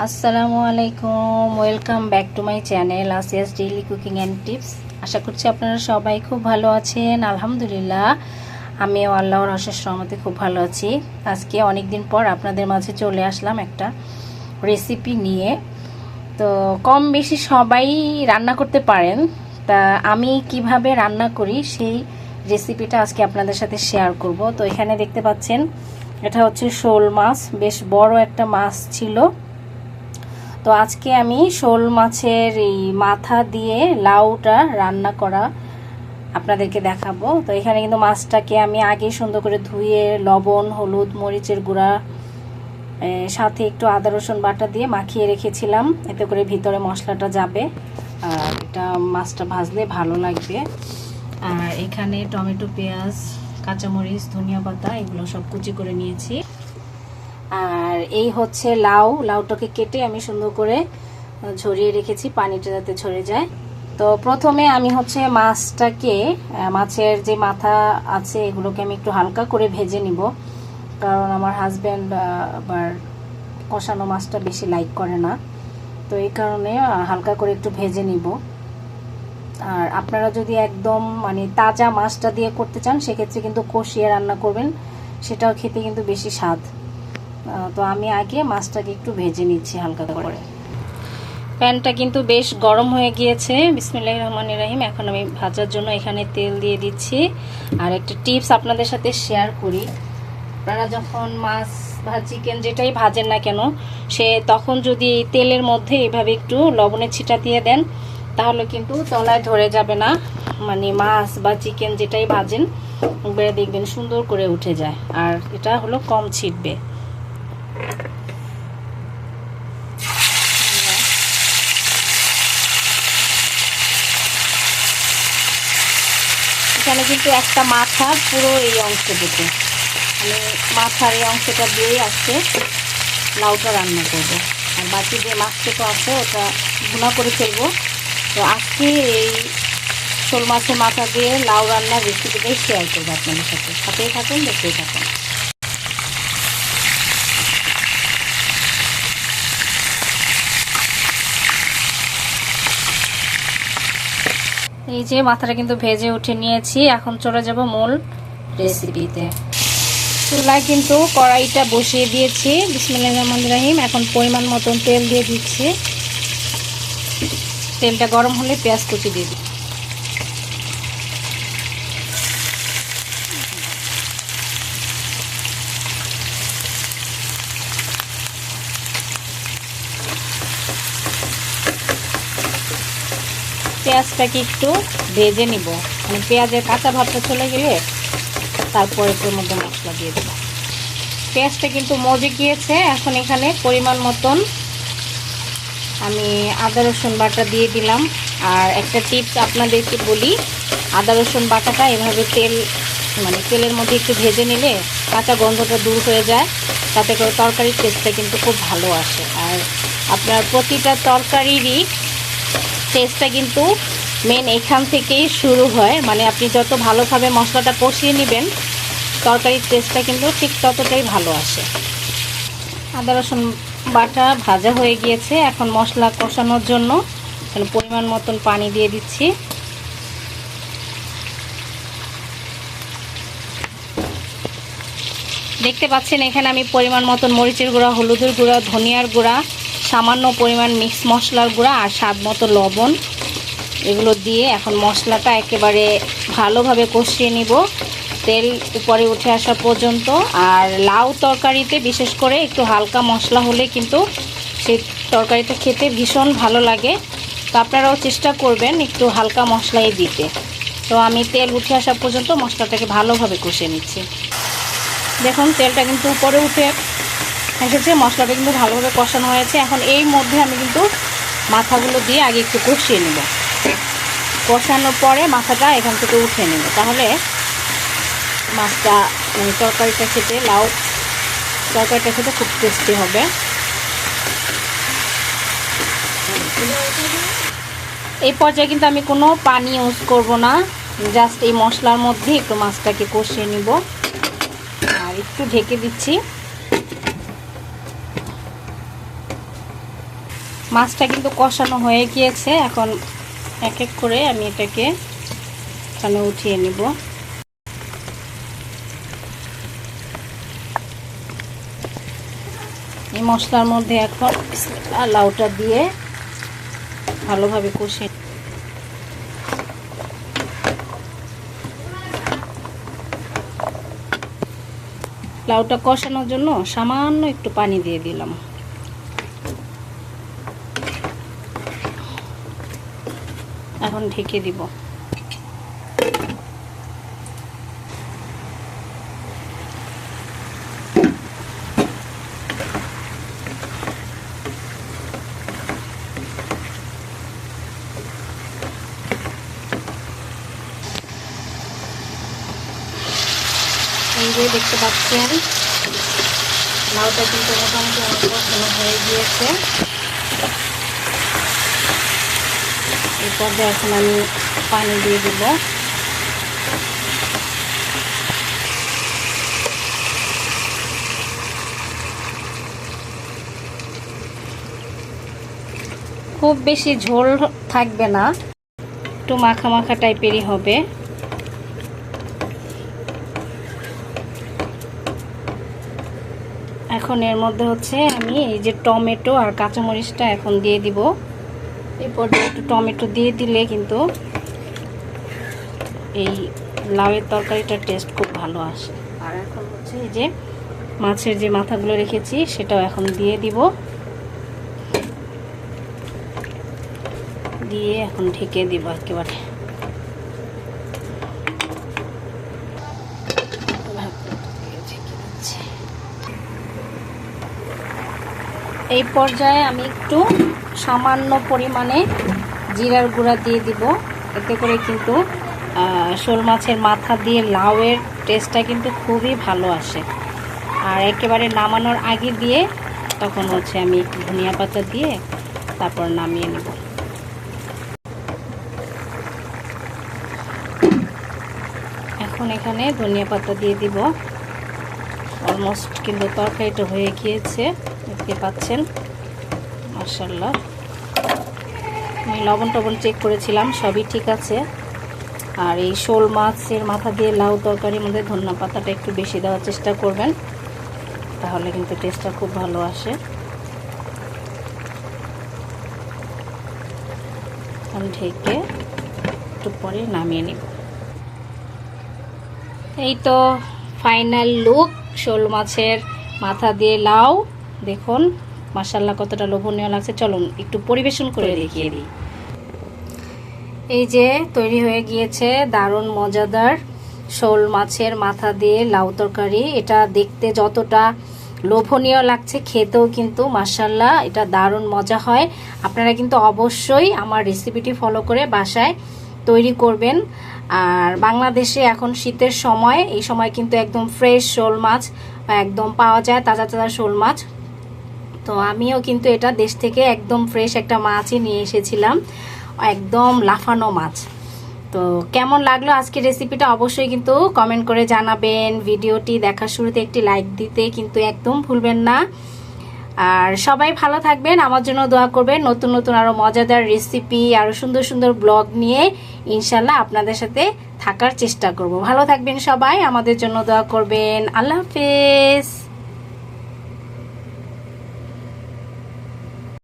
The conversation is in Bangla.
আসসালামু আলাইকুম, welcome back to my channel Asia's daily cooking and tips. আশা করছি আপনারা সবাই খুব ভালো আছেন। আলহামদুলিল্লাহ, আমিও আল্লাহর অশেষ রহমতে খুব ভালো আছি। আজকে অনেক দিন পর আপনাদের মাঝে চলে আসলাম একটা রেসিপি নিয়ে। তো কম বেশি সবাই রান্না করতে পারেন, তা আমি কিভাবে রান্না করি সেই রেসিপিটা আজকে আপনাদের সাথে শেয়ার করব। তো এখানে দেখতে পাচ্ছেন, এটা হচ্ছে শোল মাছ, বেশ বড় একটা মাছ ছিল। তো আজকে আমি শোল মাছের এই মাথা দিয়ে লাউটা রান্না করা আপনাদেরকে দেখাবো। তো এখানে কিন্তু মাছটাকে আমি আগে সুন্দর করে ধুয়ে লবণ, হলুদ, মরিচের গুঁড়া, সাথে একটু আদা রসুন বাটা দিয়ে মাখিয়ে রেখেছিলাম, এতে করে ভিতরে মশলাটা যাবে আর এটা মাছটা ভাজলে ভালো লাগবে। আর এখানে টমেটো, পেঁয়াজ, কাঁচামরিচ, ধনিয়া পাতা এগুলো সব কুচি করে নিয়েছি। আর এই হচ্ছে লাউটাকে কেটে আমি সুন্দর করে ঝরিয়ে রেখেছি, পানিটা যাতে ঝরে যায়। তো প্রথমে আমি হচ্ছে মাছের যে মাথা আছে এগুলোকে আমি একটু হালকা করে ভেজে নিব, কারণ আমার হাজব্যান্ড আবার কষানো মাছটা বেশি লাইক করে না। তো এই কারণে হালকা করে একটু ভেজে নিব। আর আপনারা যদি একদম তাজা মাছটা দিয়ে করতে চান সেক্ষেত্রে কিন্তু কষিয়ে রান্না করবেন, সেটাও খেতে কিন্তু বেশি স্বাদ। তো আমি আগে মাছটাকে একটু ভেজে নিচ্ছি হালকা করে। প্যানটা কিন্তু বেশ গরম হয়ে গিয়েছে। বিসমিল্লাহির রহমানির রহিম। এখন আমি ভাজার জন্য এখানে তেল দিয়ে দিচ্ছি। আর একটা টিপস আপনাদের সাথে শেয়ার করি, আপনারা যখন মাছ বা চিকেন যেটাই ভাজেন না কেন, তখন যদি তেলের মধ্যে এভাবে একটু লবণের ছিটা দিয়ে দেন তাহলে কিন্তু তলায় ধরে যাবে না। মাছ বা চিকেন যেটাই ভাজেন দেখবেন সুন্দর করে উঠে যায়, আর এটা হলো কম ছিটবে। এখানে কিন্তু একটা মাথা পুরো এই অংশটুকু, মাথার এই অংশটা দিয়েই আজকে লাউটা রান্না করব। আর বাকি যে মাছটুকু আছে ওটা ভুনা করে ফেলবো। তো আজকে এই শোল মাছের মাথা দিয়ে লাউ রান্নার রেসিপিটাই শেয়ার করবো আপনাদের সাথে। সাথেই থাকুন, দেখতেই থাকুন। এই যে মাথাটা কিন্তু ভেজে উঠে নিয়েছি, এখন চলে যাব মূল রেসিপিতে। চুলায় কিন্তু কড়াইটা বসিয়ে দিয়েছি। বিসমিল্লাহির রহমানির রহিম। এখন পরিমাণ মতন তেল দিয়ে দিচ্ছি। তেলটা গরম হলে পেঁয়াজ কুচি দিয়ে দিই। পেঁয়াজটাকে একটু ভেজে নিব, পেঁয়াজের কাঁচা ভাবটা চলে গেলে তারপরে এর মধ্যে মশলা দিয়ে দেবো। পেঁয়াজটা কিন্তু মজে গিয়েছে। এখন এখানে পরিমাণ মতন আমি আদা রসুন বাটা দিয়ে দিলাম। আর একটা টিপস আপনাদেরকে বলি, আদা রসুন বাটাটা এভাবে তেলের মধ্যে একটু ভেজে নিলে কাঁচা গন্ধটা দূর হয়ে যায়, তাতে করে তরকারির টেস্টটা কিন্তু খুব ভালো আসে। আর আপনার প্রতিটা তরকারিরই টেস্টটা কিন্তু মেন এখান থেকেই শুরু হয়। আপনি যত ভালোভাবে মশলাটা কষিয়ে নেবেন তরকারির টেস্টটা কিন্তু ঠিক ততটাই ভালো আসে। আদা রসুন বাটা ভাজা হয়ে গিয়েছে। এখন মশলা কষানোর জন্য পরিমাণ মতন পানি দিয়ে দিচ্ছি। দেখতে পাচ্ছেন এখানে আমি পরিমাণ মতন মরিচের গুঁড়া, হলুদের গুঁড়া, ধনিয়ার গুঁড়া, সামান্য পরিমাণ মিক্স মশলার গুঁড়া আর স্বাদ মতো লবণ এগুলো দিয়ে এখন মশলাটা একেবারে ভালোভাবে কষিয়ে নিব, তেল উপরে উঠে আসা পর্যন্ত। আর লাউ তরকারিতে বিশেষ করে একটু হালকা মশলা হলে কিন্তু সেই তরকারিটা খেতে ভীষণ ভালো লাগে। তো আপনারাও চেষ্টা করবেন একটু হালকা মশলাই দিতে। তো আমি তেল উঠে আসা পর্যন্ত মশলাটাকে ভালোভাবে কষিয়ে নিচ্ছি। দেখুন তেলটা কিন্তু উপরে উঠে এসেছে, মশলাটা কিন্তু ভালোভাবে কষানো হয়েছে। এখন এই মধ্যে আমি কিন্তু মাথাগুলো দিয়ে আগে একটু কষিয়ে নেব। কষানোর পরে মাথাটা এখান থেকে উঠে নেব, তাহলে মাছটা তরকারিটা খেতে, লাউ তরকারিটা খেতে খুব টেস্টি হবে। এই পর্যায়ে কিন্তু আমি কোনো পানি ইউজ করব না, জাস্ট এই মশলার মধ্যে একটু মাছটাকে কষিয়ে নিব। আর একটু ঢেকে দিচ্ছি। মাছটা কিন্তু কষানো হয়ে গিয়েছে। এখন এক এক করে আমি এটাকে এখানে উঠিয়ে নিব। এই মশলার মধ্যে এখন লাউটা দিয়ে ভালোভাবে কষিয়ে লাউটা কষানোর জন্য সামান্য একটু পানি দিয়ে দিলাম। এখন ঢেকে দিব। এই যে দেখতে পাচ্ছেন লাউটা কিন্তু মোটামুটি অনেক কষানো হয়ে গিয়েছে। এরপর এখন আমি পানি দিয়ে দিব। খুব বেশি ঝোল থাকবে না, একটু মাখা মাখা টাইপেরই হবে। এখন এর মধ্যে হচ্ছে আমি এই যে টমেটো আর কাঁচামরিচটা এখন দিয়ে দিব। এরপর একটু টমেটো দিয়ে দিলে কিন্তু এই লাউয়ের তরকারিটার টেস্ট খুব ভালো আসে। আর এখন হচ্ছে এই যে মাছের যে মাথাগুলো রেখেছি সেটাও এখন দিয়ে দিব। দিয়ে এখন ঢেকে দিব একেবারে। এই পর্যায়ে আমি একটু সামান্য পরিমাণে জিরার গুঁড়া দিয়ে দিব। এতে করে কিন্তু শোল মাছের মাথা দিয়ে লাউয়ের টেস্টটা কিন্তু খুবই ভালো আসে। আর একেবারে নামানোর আগে দিয়ে তখন হচ্ছে আমি একটু ধনিয়া পাতা দিয়ে তারপর নামিয়ে নেব। এখন এখানে ধনিয়া পাতা দিয়ে দিব। অলমোস্ট কিন্তু তরকারিটা হয়ে গিয়েছে, দেখতে পাচ্ছেন। মাশাআল্লাহ, আমি লবণ টবণ চেক করেছিলাম, সবই ঠিক আছে। আর এই শোল মাছের মাথা দিয়ে লাউ তরকারির মধ্যে ধনিয়া পাতাটা একটু বেশি দেওয়ার চেষ্টা করবেন, তাহলে কিন্তু টেস্টটা খুব ভালো আসে। ঢেকে একটু পরে নামিয়ে নিব। এই তো ফাইনাল লুক শোল মাছের মাথা দিয়ে লাউ। দেখুন মাশাআল্লাহ কতটা লোভনীয় লাগছে। চলুন একটু পরিবেশন করে দেখিয়ে দিই। এই যে তৈরি হয়ে গিয়েছে দারুণ মজাদার শোল মাছের মাথা দিয়ে লাউ তরকারি। এটা দেখতে যতটা লোভনীয় লাগছে, খেতেও কিন্তু মাশাআল্লাহ এটা দারুণ মজা হয়। আপনারা কিন্তু অবশ্যই আমার রেসিপিটি ফলো করে বাসায় তৈরি করবেন। আর বাংলাদেশে এখন শীতের সময়, এই সময় কিন্তু একদম ফ্রেশ শোল মাছ একদম পাওয়া যায়, তাজা তাজা শোল মাছ। তো আমিও কিন্তু এটা দেশ থেকে একদম ফ্রেশ একটা মাছই নিয়ে এসেছিলাম, একদম লাফানো মাছ। তো কেমন লাগলো আজকের রেসিপিটা অবশ্যই কিন্তু কমেন্ট করে জানাবেন। ভিডিওটি দেখার শুরুতে একটি লাইক দিতে কিন্তু একদম ভুলবেন না। আর সবাই ভালো থাকবেন, আমার জন্য দোয়া করবেন। নতুন নতুন আরো মজাদার রেসিপি, আরো সুন্দর সুন্দর ব্লগ নিয়ে ইনশাল্লাহ আপনাদের সাথে থাকার চেষ্টা করব। ভালো থাকবেন সবাই, আমাদের জন্য দোয়া করবেন। আল্লাহ হাফেজ।